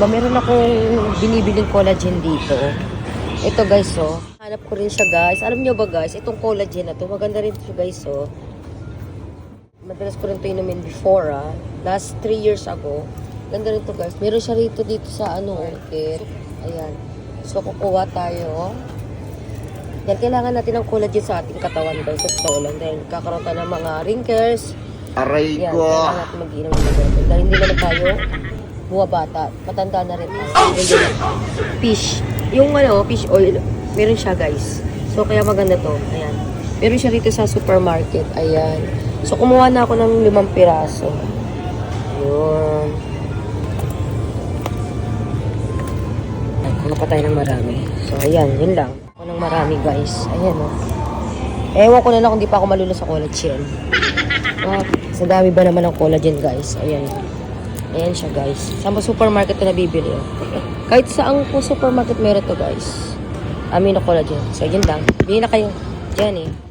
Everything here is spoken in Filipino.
Meron akong binibiling collagen dito. Ito guys, oh. Hanap ko rin siya guys. Alam nyo ba guys, itong collagen na to, maganda rin siya guys, oh. Madalas ko rin ito inumin before, ah. Last 3 years ago. Ganda rin to guys. Meron siya rito dito sa market. Ayan. So, kukuha tayo. Yan, kailangan natin ng collagen sa ating katawan guys. Ito lang. Dahil kakaroon tayo ng mga wrinkles. Aray Yan, ko. kailangan natin mag-inom ng collagen. Dahil hindi naman tayo bata. Matanda na rin tayo. And then, fish. Yung fish oil, meron siya guys. So, kaya maganda to. Ayan. Meron siya rito sa supermarket. Ayan. So, kumuha na ako ng 5 piraso. Ayun. Ay, kumuha pa tayo ng marami. So, ayan. Yun lang. Ako ng marami guys. Ayan o. Ewan ko na lang kung di pa ako malula sa collagen. Sa dami ba naman ng collagen guys. Ayan. Ayan siya guys. Saan ba supermarket ko nabibili? Oh? Kahit saan po supermarket meron to guys. Amino collagen. So yun lang. Bili na kayo. Diyan eh.